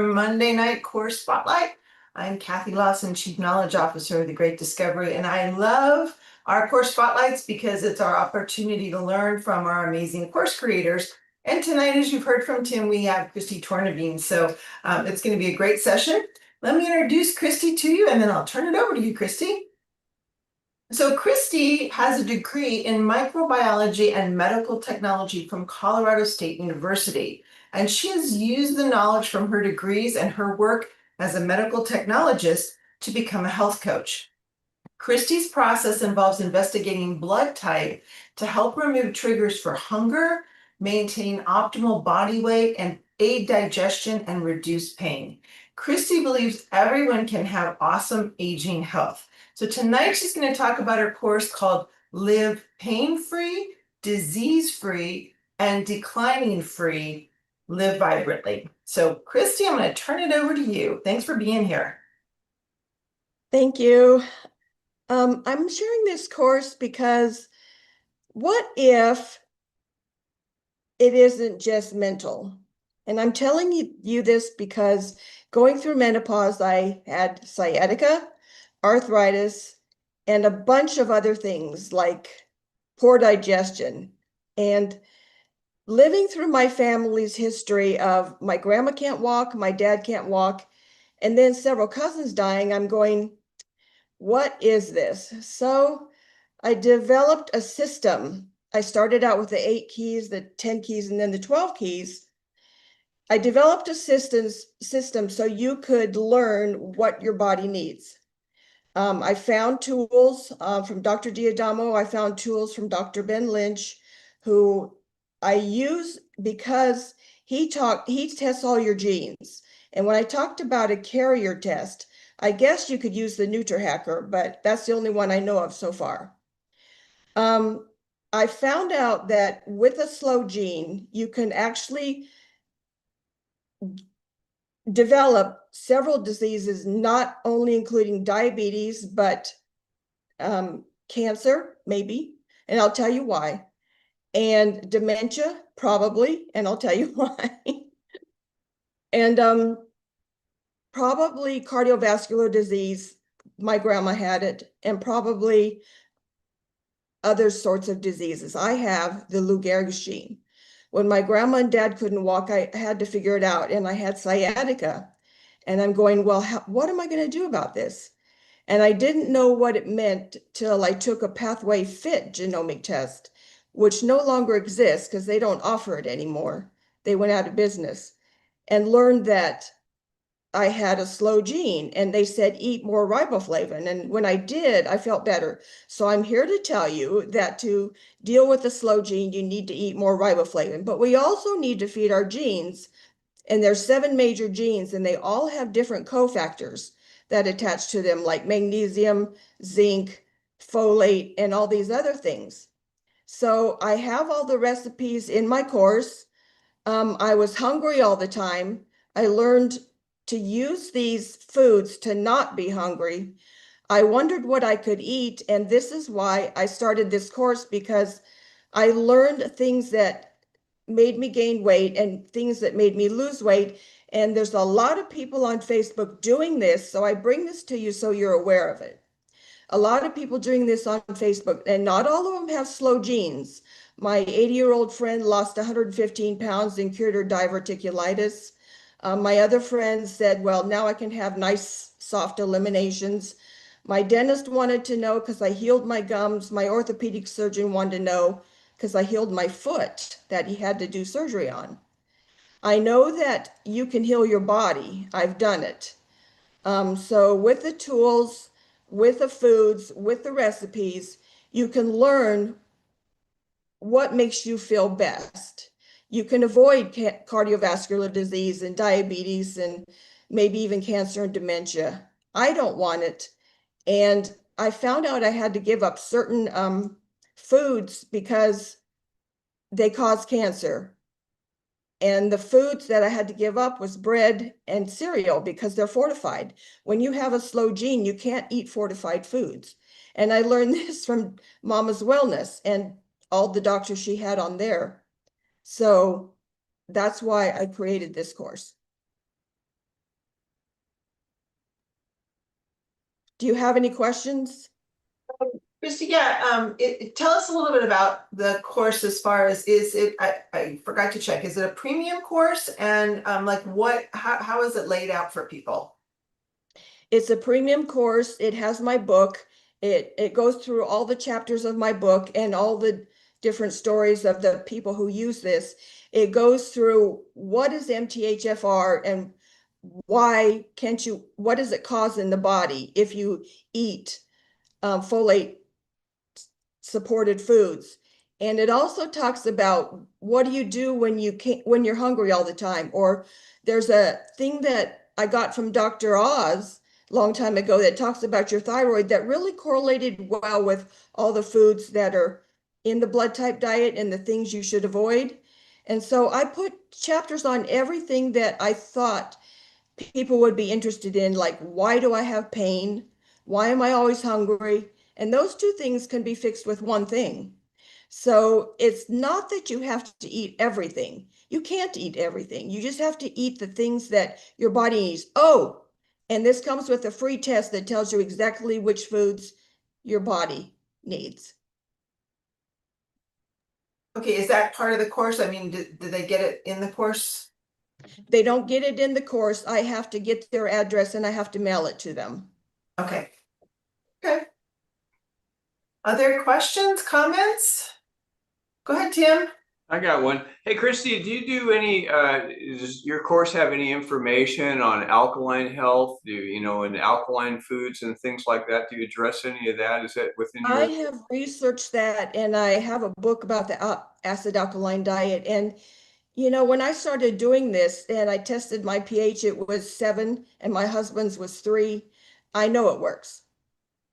Monday night course spotlight. I'm Kathy Lawson, Chief Knowledge Officer of the Great Discovery, and I love our course spotlights because it's our opportunity to learn from our amazing course creators. And tonight, as you've heard from Tim, we have Kristi Tornabene. So it's going to be a great session. Let me introduce Kristi to you, and then I'll turn it over to you, Kristi. So Kristi has a degree in microbiology and medical technology from Colorado State University, and she has used the knowledge from her degrees and her work as a medical technologist to become a health coach. Kristi's process involves investigating blood type to help remove triggers for hunger, maintain optimal body weight, and aid digestion and reduce pain. Kristi believes everyone can have awesome aging health. So tonight she's going to talk about her course called Live Pain-Free, Disease-Free, and Declining-Free, Live Vibrantly. So Kristi, I'm going to turn it over to you. Thanks for being here. Thank you. I'm sharing this course because what if it isn't just mental? And I'm telling you this because going through menopause, I had sciatica, arthritis, and a bunch of other things like poor digestion. And living through my family's history of my grandma can't walk, my dad can't walk, and then several cousins dying, I'm going, what is this? So I developed a system. I started out with the 8 keys, the 10 keys, and then the 12 keys. I developed a system so you could learn what your body needs. I found tools from Dr. Diadamo. I found tools from Dr. Ben Lynch, who I use because he tests all your genes. And when I talked about a carrier test, I guess you could use the NutriHacker, but that's the only one I know of so far. I found out that with a slow gene, you can actually develop several diseases, not only including diabetes, but cancer, maybe, and I'll tell you why, and dementia, probably, and I'll tell you why, and probably cardiovascular disease. My grandma had it, and probably other sorts of diseases. I have the Lou Gehrig's gene. When my grandma and dad couldn't walk, I had to figure it out, and I had sciatica. And I'm going, well, what am I going to do about this? And I didn't know what it meant till I took a Pathway Fit genomic test, which no longer exists because they don't offer it anymore. They went out of business, and learned that I had a slow gene, and they said eat more riboflavin. And when I did, I felt better. So I'm here to tell you that to deal with the slow gene, you need to eat more riboflavin. But we also need to feed our genes, and there's 7 major genes, and they all have different cofactors that attach to them, like magnesium, zinc, folate, and all these other things. So I have all the recipes in my course. I was hungry all the time. I learned to use these foods to not be hungry. I wondered what I could eat, and this is why I started this course, because I learned things that made me gain weight and things that made me lose weight. And there's a lot of people on Facebook doing this, so I bring this to you so you're aware of it. A lot of people doing this on Facebook, and not all of them have slow genes. My 80-year-old friend lost 115 pounds and cured her diverticulitis. My other friend said, well, now I can have nice, soft eliminations. My dentist wanted to know because I healed my gums. My orthopedic surgeon wanted to know because I healed my foot that he had to do surgery on. I know that you can heal your body. I've done it. So with the tools, with the foods, with the recipes, you can learn what makes you feel best. You can avoid cardiovascular disease and diabetes and maybe even cancer and dementia. I don't want it. And I found out I had to give up certain foods because they cause cancer. And the foods that I had to give up was bread and cereal because they're fortified. When you have a slow gene, you can't eat fortified foods. And I learned this from Mama's Wellness and all the doctors she had on there. So that's why I created this course. Do you have any questions? Kristi, yeah, tell us a little bit about the course as far as, is it, I forgot to check, is it a premium course? And like how is it laid out for people? It's a premium course. It has my book. It goes through all the chapters of my book and all the different stories of the people who use this. It goes through what is MTHFR and why can't you, what does it cause in the body if you eat folate supported foods. And it also talks about what do you do when you can't, when you're hungry all the time. Or there's a thing that I got from Dr. Oz a long time ago that talks about your thyroid that really correlated well with all the foods that are in the blood type diet and the things you should avoid. And so I put chapters on everything that I thought people would be interested in, like, why do I have pain? Why am I always hungry? And those two things can be fixed with one thing. So it's not that you have to eat everything. You can't eat everything. You just have to eat the things that your body needs. Oh, and this comes with a free test that tells you exactly which foods your body needs. Okay, is that part of the course? I mean, did they get it in the course? They don't get it in the course. I have to get their address and I have to mail it to them. Okay. Okay. Other questions, comments? Go ahead, Tim. I got one. Hey, Kristi, do you do any, does your course have any information on alkaline health? Do you know, and alkaline foods and things like that? Do you address any of that? Is that within I your? have researched that and I have a book about the acid alkaline diet. And, you know, when I started doing this and I tested my pH, it was 7 and my husband's was 3. I know it works.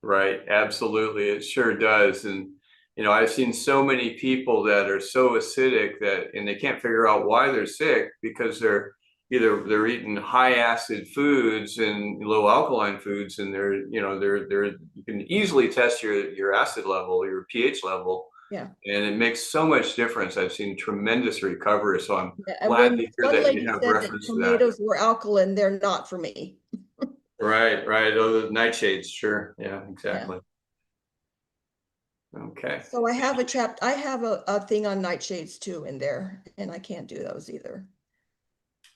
Right, absolutely. It sure does. And, you know, I've seen so many people that are so acidic that, and they can't figure out why they're sick because they're eating high acid foods and low alkaline foods, and they're you can easily test your acid level, your pH level. Yeah. And it makes so much difference. I've seen tremendous recovery. So I'm Yeah, and glad when to hear one that you lady have said that reference to that. tomatoes were alkaline, they're not for me. Right, right. Oh, the nightshades, sure. Yeah, Yeah. exactly. Okay. So I have I have a thing on nightshades too in there, and I can't do those either.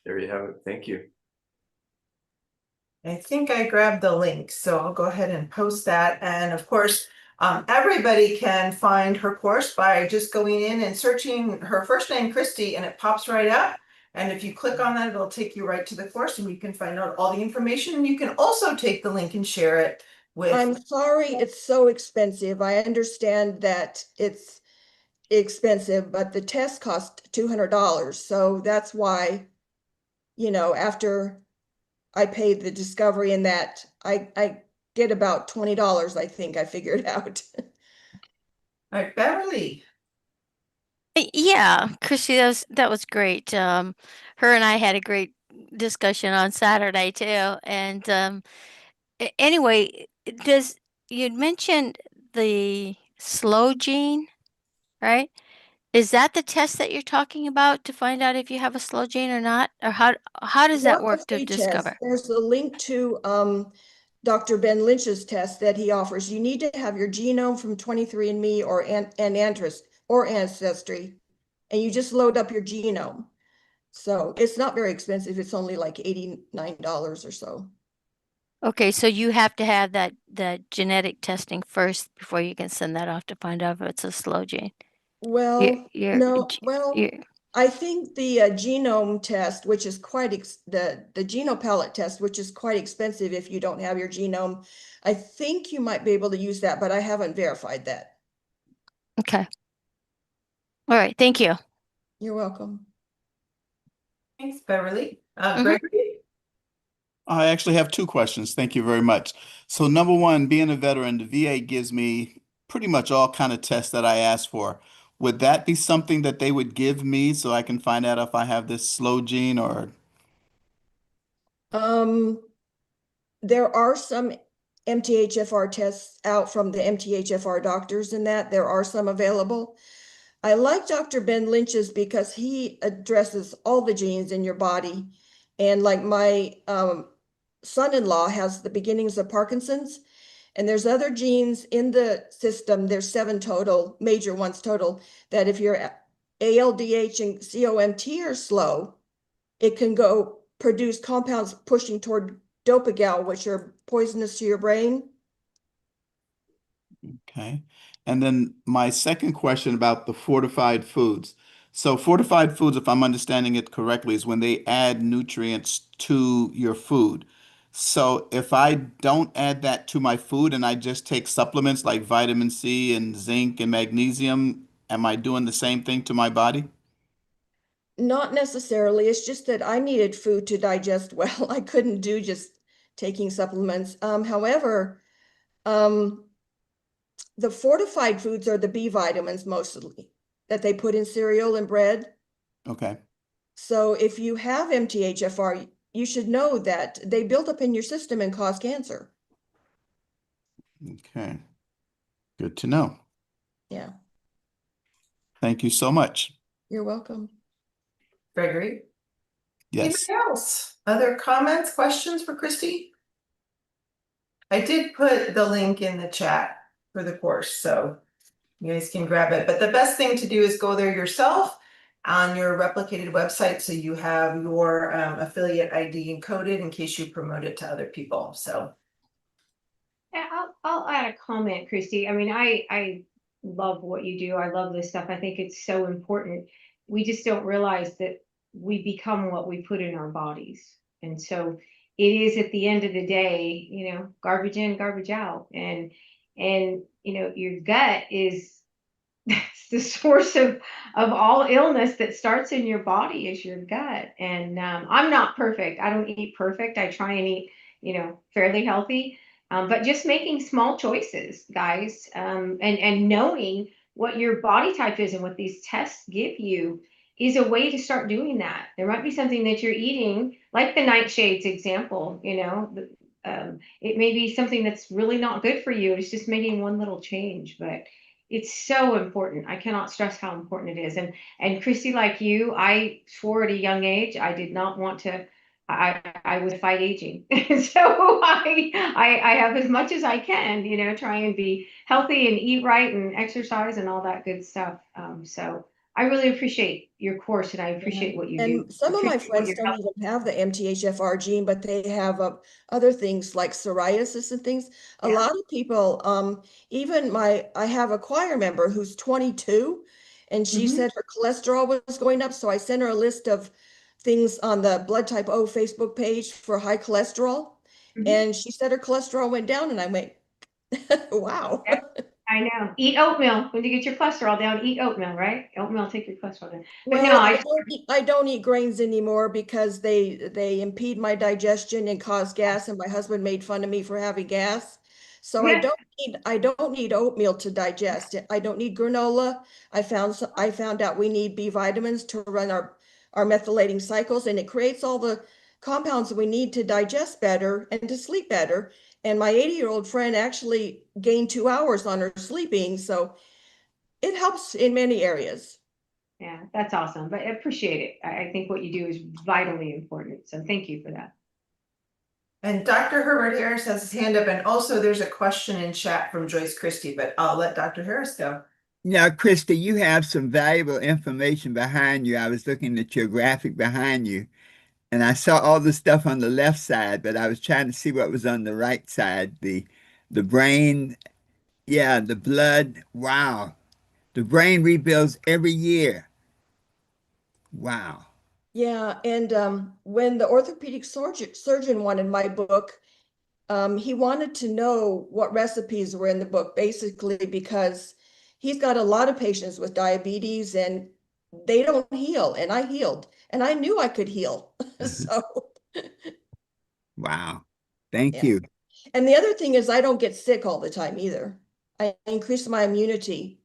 There you have it. Thank you. I think I grabbed the link, so I'll go ahead and post that. And of course, everybody can find her course by just going in and searching her first name, Kristi, and it pops right up. And if you click on that, it'll take you right to the course and you can find out all the information. And you can also take the link and share it with. I'm sorry it's so expensive. I understand that it's expensive, but the test cost $200. So that's why, you know, after I paid the discovery and that, I get about $20, I think I figured out. All right, Beverly. Yeah, Chrissy, that was great. Her and I had a great discussion on Saturday too. And anyway, does you'd mentioned the slow gene, right? Is that the test that you're talking about to find out if you have a slow gene or not? Or how does that Not the work to free test. discover? There's a link to Dr. Ben Lynch's test that he offers. You need to have your genome from 23andMe or Ancestry, and you just load up your genome. So it's not very expensive. It's only like $89 or so. Okay, so you have to have that genetic testing first before you can send that off to find out if it's a slow gene. Well, no, well, you're I think the genome test, which is quite the genopalette test, which is quite expensive if you don't have your genome, I think you might be able to use that, but I haven't verified that. okay. All right, thank you. You're welcome. Thanks, Beverly. Mhm. Gregory. I actually have two questions. Thank you very much. So number one, being a veteran, the VA gives me pretty much all kind of tests that I ask for. Would that be something that they would give me so I can find out if I have this slow gene or? There are some MTHFR tests out from the MTHFR doctors in that there are some available. I like Dr. Ben Lynch's because he addresses all the genes in your body. And like my son-in-law has the beginnings of Parkinson's, And there's other genes in the system, there's 7 total, major ones total, that if your ALDH and COMT are slow, it can go produce compounds pushing toward dopagal, which are poisonous to your brain. Okay. And then my second question about the fortified foods. So fortified foods, if I'm understanding it correctly, is when they add nutrients to your food. So if I don't add that to my food and I just take supplements like vitamin C and zinc and magnesium, am I doing the same thing to my body? Not necessarily. It's just that I needed food to digest well. I couldn't do just taking supplements. However, um, the fortified foods are the B vitamins mostly that they put in cereal and bread. Okay. So if you have MTHFR, you should know that they build up in your system and cause cancer. Okay. Good to know. Yeah, Thank you so much. you're welcome. Gregory? Yes. Anybody else? Other comments, questions for Kristi? I did put the link in the chat for the course, so you guys can grab it. But the best thing to do is go there yourself on your replicated website so you have your affiliate ID encoded in case you promote it to other people. So Yeah, I'll add a comment, Kristi. I mean, I love what you do. I love this stuff. I think it's so important. We just don't realize that we become what we put in our bodies. And so it is at the end of the day, garbage in, garbage out. And your gut is that's the source of all illness that starts in your body is your gut. And I'm not perfect. I don't eat perfect. I try and eat, fairly healthy. But just making small choices, guys, and knowing what your body type is and what these tests give you is a way to start doing that. There might be something that you're eating, like the nightshades example, it may be something that's really not good for you. It's just making one little change, but it's so important. I cannot stress how important it is. And Kristi, like you, I swore at a young age I did not want to. I would fight aging, so I have as much as I can, try and be healthy and eat right and exercise and all that good stuff. So I really appreciate your course and I appreciate what you do. And some of my Appreciate what friends you're don't even have the MTHFR gene, but they have other things like psoriasis and things. A Yeah. lot of people, even I have a choir member who's 22 and she Mhm. said her cholesterol was going up. So I sent her a list of things on the Blood Type O Facebook page for high cholesterol. Mhm. And she said her cholesterol went down and I went, wow. I know. Eat oatmeal. When you get your cholesterol down, eat oatmeal, right? Oatmeal will take your cholesterol down. But no, Well, I don't eat grains anymore because they impede my digestion and cause gas, and my husband made fun of me for having gas. So yeah, I don't need oatmeal to digest it. I don't need granola. I found out we need B vitamins to run our methylating cycles, and it creates all the compounds we need to digest better and to sleep better. And my 80-year-old friend actually gained 2 hours on her sleeping, so it helps in many areas. yeah, that's awesome. But I appreciate it. I think what you do is vitally important. So thank you for that. and Dr. Herbert Harris has his hand up, and also there's a question in chat from Joyce Christie, but I'll let Dr. Harris go. Now, Krista, you have some valuable information behind you. I was looking at your graphic behind you, and I saw all the stuff on the left side, but I was trying to see what was on the right side. The brain, yeah, the blood. Wow. The brain rebuilds every year. Wow. Yeah, and when the orthopedic surgeon wanted my book, he wanted to know what recipes were in the book, basically because he's got a lot of patients with diabetes and they don't heal, and I healed, and I knew I could heal. So, Wow. Thank yeah. you. And the other thing is I don't get sick all the time either. I increase my immunity.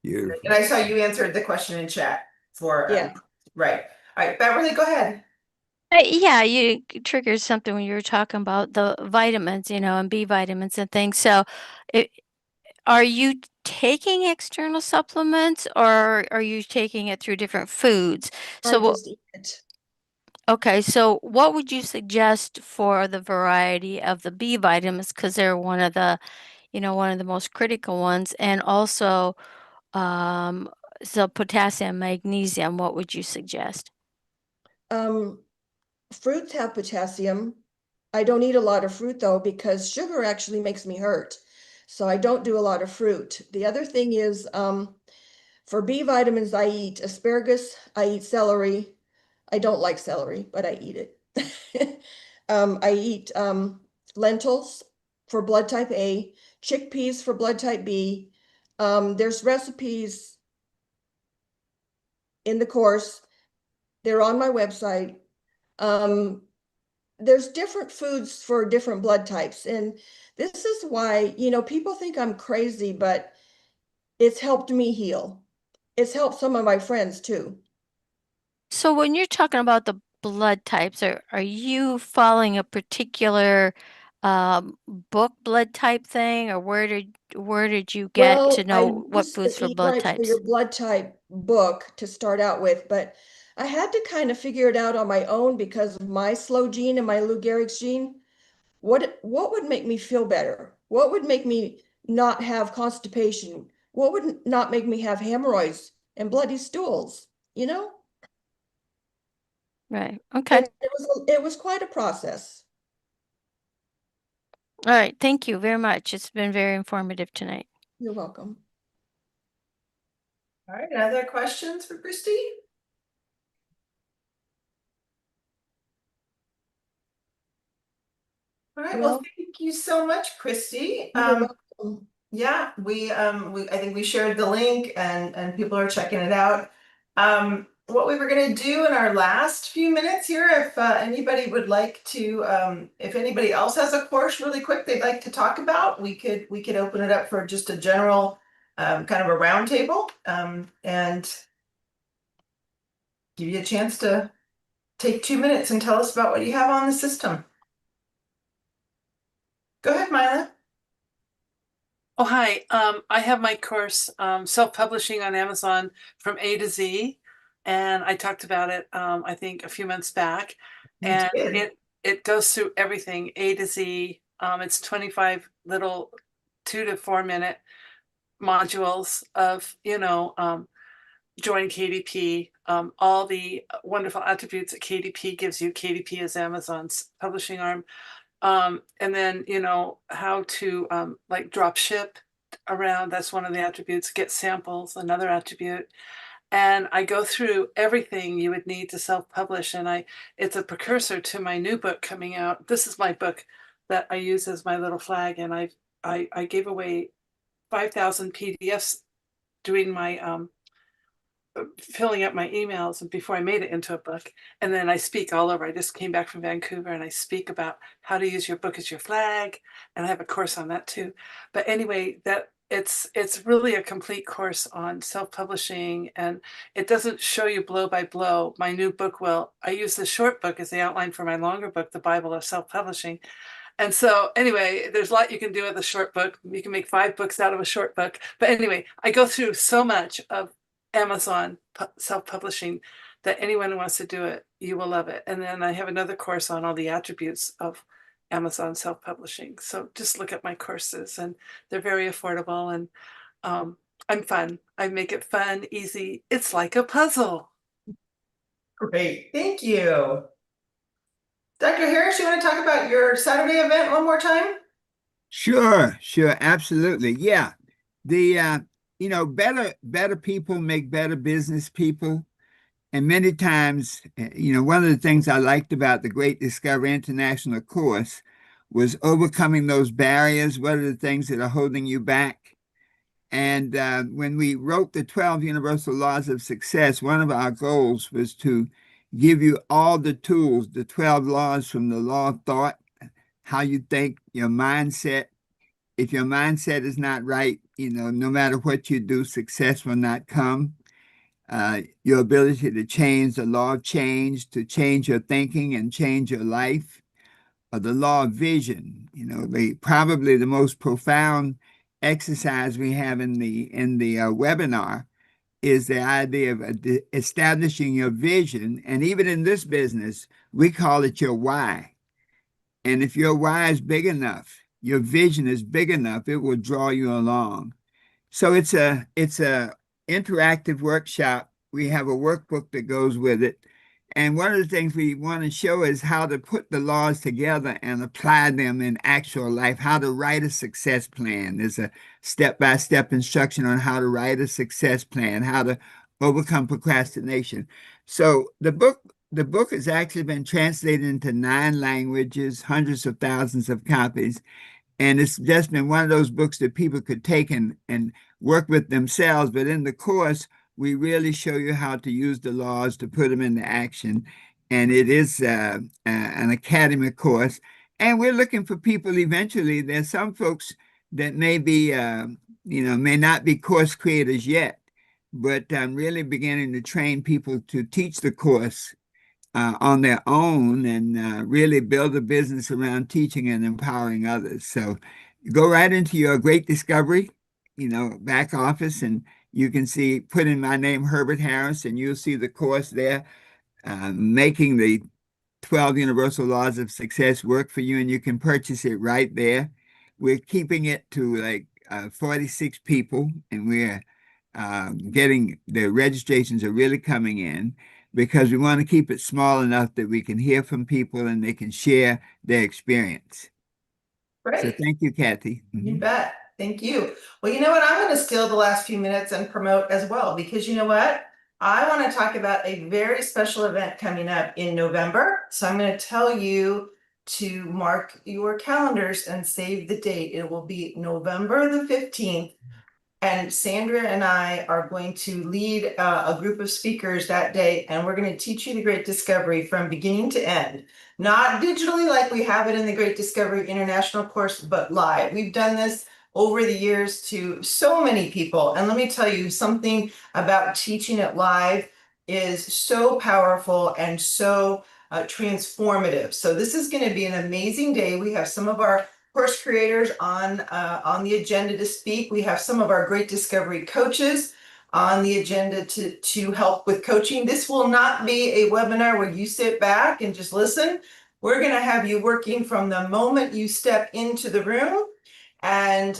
Beautiful. And I saw you answered the question in chat for Yeah. right. All right, Beverly, go ahead. Yeah, you triggered something when you were talking about the vitamins, and B vitamins and things. So, are you taking external supplements or are you taking it through different foods? I So, just eat it. Okay, so what would you suggest for the variety of the B vitamins? Because they're one of the, one of the most critical ones, and also um, so potassium, magnesium. What would you suggest? Fruits have potassium. I don't eat a lot of fruit though, because sugar actually makes me hurt. So I don't do a lot of fruit. The other thing is, for B vitamins, I eat asparagus, I eat celery. I don't like celery, but I eat it. I eat lentils for blood type A, chickpeas for blood type B. There's recipes in the course. They're on my website. There's different foods for different blood types. And this is why, people think I'm crazy, but it's helped me heal. It's helped some of my friends too. So when you're talking about the blood types, are you following a particular book blood type thing, or where did you get to Well, I know what used the foods for Eat blood Right for Your types? Blood Type book to start out with, but I had to kind of figure it out on my own because of my slow gene and my Lou Gehrig's gene. What would make me feel better? What would make me not have constipation? What would not make me have hemorrhoids and bloody stools, you know? Right. Okay. And it was quite a process. All right. Thank you very much. It's been very informative tonight. You're welcome. All right, other questions for Kristi? All right, well, Well, thank you so much, Kristi. you're welcome. Yeah, I think we shared the link and people are checking it out. What we were gonna do in our last few minutes here, if anybody would like to, if anybody else has a course really quick they'd like to talk about, we could open it up for just a general kind of a roundtable and give you a chance to take 2 minutes and tell us about what you have on the system. Go ahead, Mila. Oh, hi. I have my course, Self-Publishing on Amazon from A to Z. And I talked about it, I think a few months back. You And did. it goes through everything, A to Z. It's 25 little 2 to 4 minute modules of, join KDP, all the wonderful attributes that KDP gives you. KDP is Amazon's publishing arm. And then, how to like drop ship around. That's one of the attributes. Get samples, another attribute. And I go through everything you would need to self-publish. And it's a precursor to my new book coming out. This is my book that I use as my little flag. And I gave away 5,000 PDFs doing my filling up my emails and before I made it into a book. And then I speak all over. I just came back from Vancouver and I speak about how to use your book as your flag. And I have a course on that too. But anyway, that it's really a complete course on self-publishing, and it doesn't show you blow by blow. My new book will. I use the short book as the outline for my longer book, The Bible of Self-Publishing. And so anyway, there's a lot you can do with a short book. You can make 5 books out of a short book. But anyway, I go through so much of Amazon self-publishing that anyone who wants to do it, you will love it. And then I have another course on all the attributes of Amazon self-publishing. So just look at my courses, and they're very affordable, and I'm fun. I make it fun, easy. It's like a puzzle. Great, thank you. Dr. Harris, you want to talk about your Saturday event one more time? Sure, absolutely. Yeah. The better people make better business people. And many times, one of the things I liked about the Great Discovery International course was overcoming those barriers. What are the things that are holding you back? And when we wrote the 12 Universal Laws of Success, one of our goals was to give you all the tools, the 12 laws from the law of thought, how you think, your mindset. If your mindset is not right, no matter what you do, success will not come. Your ability to change the law of change, to change your thinking and change your life, or the law of vision. Probably the most profound exercise we have in the webinar is the idea of establishing your vision. And even in this business, we call it your why. And if your why is big enough, your vision is big enough, it will draw you along. So it's a interactive workshop. We have a workbook that goes with it. And one of the things we want to show is how to put the laws together and apply them in actual life, how to write a success plan. There's a step-by-step instruction on how to write a success plan, how to overcome procrastination. So the book has actually been translated into 9 languages, hundreds of thousands of copies. And it's just been one of those books that people could take and work with themselves. But in the course, we really show you how to use the laws to put them into action. And it is an academic course. And we're looking for people eventually. There's some folks that may be, may not be course creators yet, but I'm really beginning to train people to teach the course on their own and really build a business around teaching and empowering others. So go right into your great discovery, back office, and you can see, put in my name, Herbert Harris, and you'll see the course there, making the 12 Universal Laws of Success work for you, and you can purchase it right there. We're keeping it to like 46 people, and we're getting the registrations are really coming in because we want to keep it small enough that we can hear from people and they can share their experience. So Great. thank you, Kathy. You bet. Thank you. Well, you know what? I'm going to steal the last few minutes and promote as well, because you know what? I want to talk about a very special event coming up in November. So I'm going to tell you to mark your calendars and save the date. It will be November the 15th. And Sandra and I are going to lead a group of speakers that day, and we're going to teach you the Great Discovery from beginning to end. Not digitally like we have it in the Great Discovery International course, but live. We've done this over the years to so many people. And let me tell you, something about teaching it live is so powerful and so transformative. So this is going to be an amazing day. We have some of our course creators on the agenda to speak. We have some of our Great Discovery coaches on the agenda to help with coaching. This will not be a webinar where you sit back and just listen. We're going to have you working from the moment you step into the room and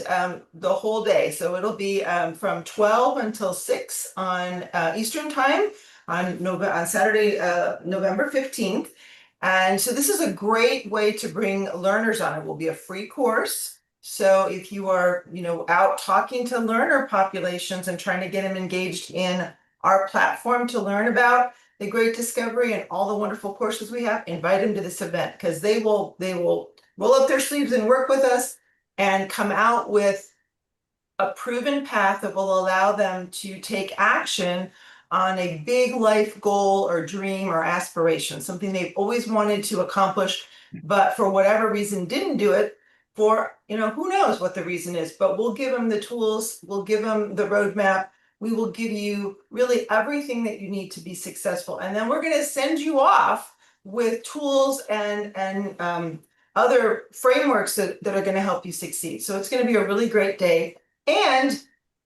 the whole day. So it'll be from 12 until 6 on Eastern time on Saturday, November 15th. And so this is a great way to bring learners on. It will be a free course. So if you are, out talking to learner populations and trying to get them engaged in our platform to learn about the Great Discovery and all the wonderful courses we have, invite them to this event, because they will roll up their sleeves and work with us and come out with a proven path that will allow them to take action on a big life goal or dream or aspiration, something they've always wanted to accomplish, but for whatever reason didn't do it. For, who knows what the reason is, but we'll give them the tools, we'll give them the roadmap, we will give you really everything that you need to be successful. And then we're going to send you off with tools and other frameworks that are going to help you succeed. So it's going to be a really great day. And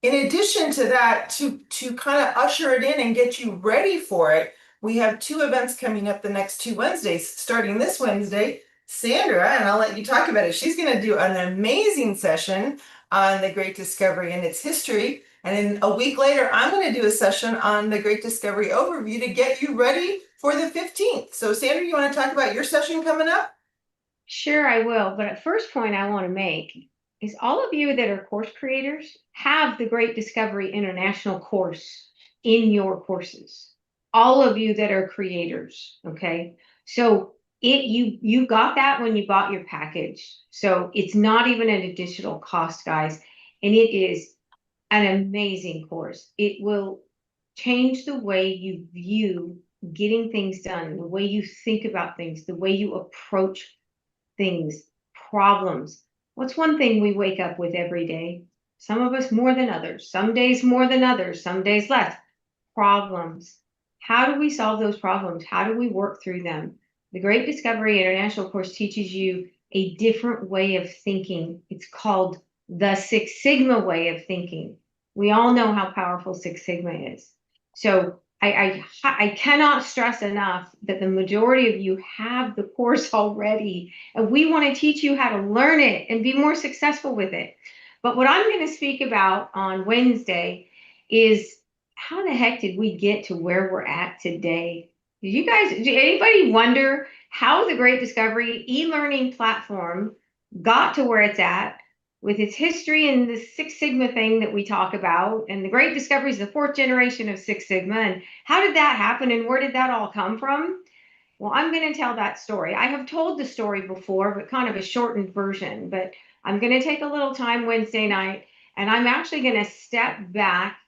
in addition to that, to kind of usher it in and get you ready for it, we have 2 events coming up the next 2 Wednesdays. Starting this Wednesday, Sandra, and I'll let you talk about it, she's going to do an amazing session on the Great Discovery and its history. And then a week later, I'm going to do a session on the Great Discovery overview to get you ready for the 15th. So Sandra, you want to talk about your session coming up? Sure, I will. But at first point I want to make is all of you that are course creators have the Great Discovery International course in your courses. All of you that are creators, okay? So you got that when you bought your package. So it's not even an additional cost, guys. And it is an amazing course. It will change the way you view getting things done, the way you think about things, the way you approach things, problems. What's one thing we wake up with every day? Some of us more than others, some days more than others, some days less. Problems. How do we solve those problems? How do we work through them? The Great Discovery International course teaches you a different way of thinking. It's called the Six Sigma way of thinking. We all know how powerful Six Sigma is. So I cannot stress enough that the majority of you have the course already, and we want to teach you how to learn it and be more successful with it. But what I'm going to speak about on Wednesday is how the heck did we get to where we're at today? Did anybody wonder how the Great Discovery e-learning platform got to where it's at with its history and the Six Sigma thing that we talk about? And the Great Discovery is the 4th generation of Six Sigma. And how did that happen? And where did that all come from? Well, I'm going to tell that story. I have told the story before, but kind of a shortened version. But I'm going to take a little time Wednesday night, and I'm actually going to step back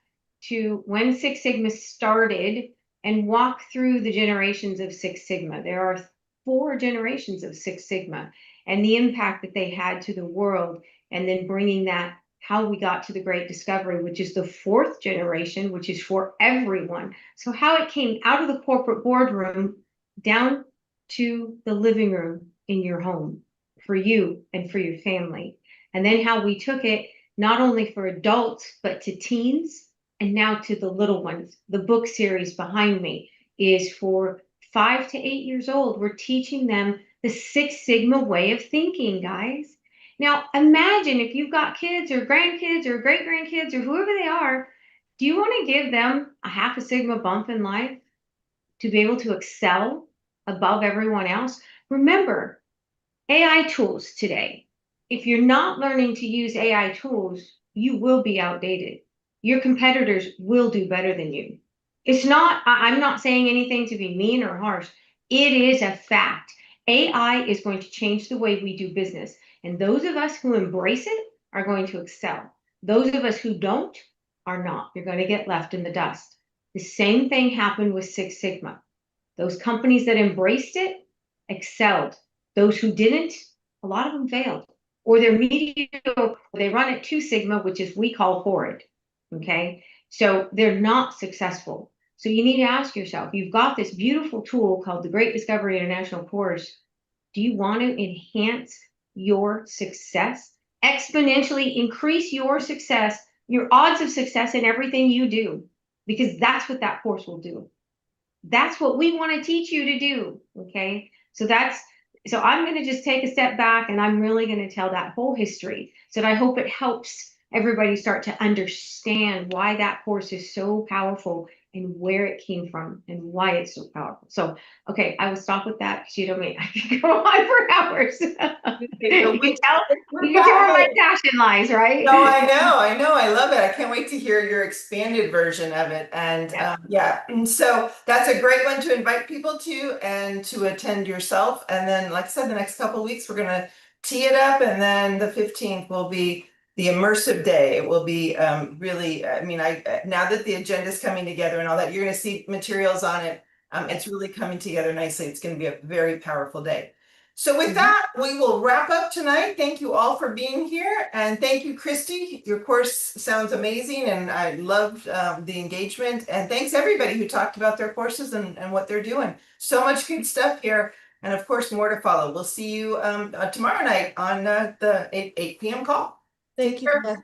to when Six Sigma started and walk through the generations of Six Sigma. There are 4 generations of Six Sigma and the impact that they had to the world, and then bringing that how we got to the Great Discovery, which is the 4th generation, which is for everyone. So how it came out of the corporate boardroom down to the living room in your home for you and for your family. And then how we took it not only for adults, but to teens and now to the little ones. The book series behind me is for 5 to 8 years old. We're teaching them the Six Sigma way of thinking, guys. Now, imagine if you've got kids or grandkids or great grandkids or whoever they are, do you want to give them a half a Sigma bump in life to be able to excel above everyone else? Remember, AI tools today. If you're not learning to use AI tools, you will be outdated. Your competitors will do better than you. It's not, I'm not saying anything to be mean or harsh. It is a fact. AI is going to change the way we do business. And those of us who embrace it are going to excel. Those of us who don't are not. You're going to get left in the dust. The same thing happened with Six Sigma. Those companies that embraced it excelled. Those who didn't, a lot of them failed. Or they're mediocre, they run at 2 Sigma, which is we call horrid. Okay, so they're not successful. So you need to ask yourself, you've got this beautiful tool called the Great Discovery International Course. Do you want to enhance your success? Exponentially increase your success, your odds of success in everything you do, because that's what that course will do. That's what we want to teach you to do. Okay, so I'm going to just take a step back, and I'm really going to tell that whole history. So I hope it helps everybody start to understand why that course is so powerful and where it came from and why it's so powerful. So, okay, I will stop with that because you know me, I can go on for hours. You can tell where my passion lies, right? No, I know, I love it. I can't wait to hear your expanded version of it. And and so that's a great one to invite people to and to attend yourself. And then, like I said, the next couple of weeks, we're going to tee it up. And then the 15th will be the immersive day. It will be really, I mean, now that the agenda is coming together and all that, you're going to see materials on it. It's really coming together nicely. It's going to be a very powerful day. So with that, we will wrap up tonight. Thank you all for being here. And thank you, Kristi. Your course sounds amazing and I loved the engagement. And thanks everybody who talked about their courses and what they're doing. So much good stuff here. And of course, more to follow. We'll see you tomorrow night on the 8 p.m. call. Thank you.